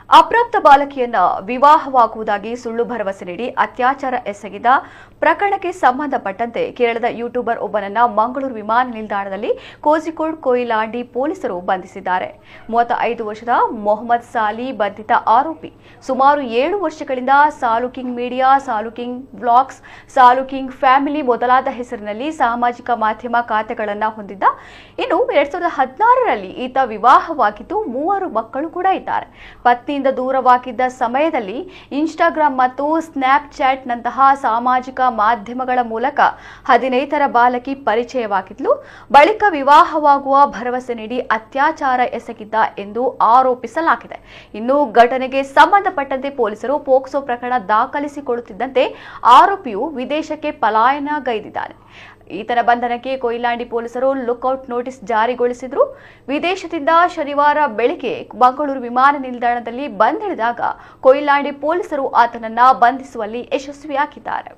ಅಪ್ರಾಪ್ತ ಬಾಲಕಿಯನ್ನ ವಿವಾಹವಾಗುವುದಾಗಿ ಸುಳ್ಳು ಭರವಸೆ ನೀಡಿ ಅತ್ಯಾಚಾರ ಎಸಗಿದ ಪ್ರಕರಣಕ್ಕೆ ಸಂಬಂಧಪಟ್ಟಂತೆ ಕೇರಳದ ಯೂಟ್ಯೂಬರ್ ಒಬ್ಬನನ್ನ ಮಂಗಳೂರು ವಿಮಾನ ನಿಲ್ದಾಣದಲ್ಲಿ ಕೋಜಿಕೋಡ್ ಕೊಯಿಲಾಂಡಿ ಪೊಲೀಸರು ಬಂಧಿಸಿದ್ದಾರೆ. 35 ವರ್ಷದ ಮೊಹಮ್ಮದ್ ಸಾಲಿ ಬಂಧಿತ ಆರೋಪಿ. ಸುಮಾರು 7 ವರ್ಷಗಳಿಂದ ಸಾಲುಕಿಂಗ್ ಮೀಡಿಯಾ, ಸಾಲುಕಿಂಗ್ ವ್ಲಾಗ್ಸ್, ಸಾಲುಕಿಂಗ್ ಫ್ಯಾಮಿಲಿ ಮೊದಲಾದ ಹೆಸರಿನಲ್ಲಿ ಸಾಮಾಜಿಕ ಮಾಧ್ಯಮ ಖಾತೆಗಳನ್ನು ಹೊಂದಿದ್ದ. ಇನ್ನು 2016ರಲ್ಲಿ ಈತ ವಿವಾಹವಾಗಿದ್ದು 3 ಮಕ್ಕಳು ಕೂಡ ಇದ್ದಾರೆ. ಪತ್ನಿಯಿಂದ ದೂರವಾಗಿದ್ದ ಸಮಯದಲ್ಲಿ ಇನ್ಸ್ಟಾಗ್ರಾಮ್ ಮತ್ತು ಸ್ನ್ಯಾಪ್ಚಾಟ್ ನಂತಹ ಸಾಮಾಜಿಕ ಮಾಧ್ಯಮಗಳ ಮೂಲಕ 15ರ ಬಾಲಕಿ ಪರಿಚಯವಾಗಿದ್ಲು. ಬಳಿಕ ವಿವಾಹವಾಗುವ ಭರವಸೆ ನೀಡಿ ಅತ್ಯಾಚಾರ ಎಸಗಿದ್ದ ಎಂದು ಆರೋಪಿಸಲಾಗಿದೆ. ಇನ್ನು ಘಟನೆಗೆ ಸಂಬಂಧಪಟ್ಟಂತೆ ಪೊಲೀಸರು ಪೋಕ್ಸೋ ಪ್ರಕರಣ ದಾಖಲಿಸಿಕೊಳ್ಳುತ್ತಿದ್ದಂತೆ ಆರೋಪಿಯು ವಿದೇಶಕ್ಕೆ ಪಲಾಯನಗೈದಿದ್ದಾನೆ. ಈತನ ಬಂಧನಕ್ಕೆ ಕೊಯಿಲಾಂಡಿ ಪೊಲೀಸರು ಲುಕ್ಔಟ್ ನೋಟಿಸ್ ಜಾರಿಗೊಳಿಸಿದ್ರು. ವಿದೇಶದಿಂದ ಶನಿವಾರ ಬೆಳಗ್ಗೆ ಮಂಗಳೂರು ವಿಮಾನ ನಿಲ್ದಾಣದಲ್ಲಿ ಬಂದಿಳಿದಾಗ ಕೊಯಿಲಾಂಡಿ ಪೊಲೀಸರು ಆತನನ್ನ ಬಂಧಿಸುವಲ್ಲಿ ಯಶಸ್ವಿಯಾಗಿದ್ದಾರೆ.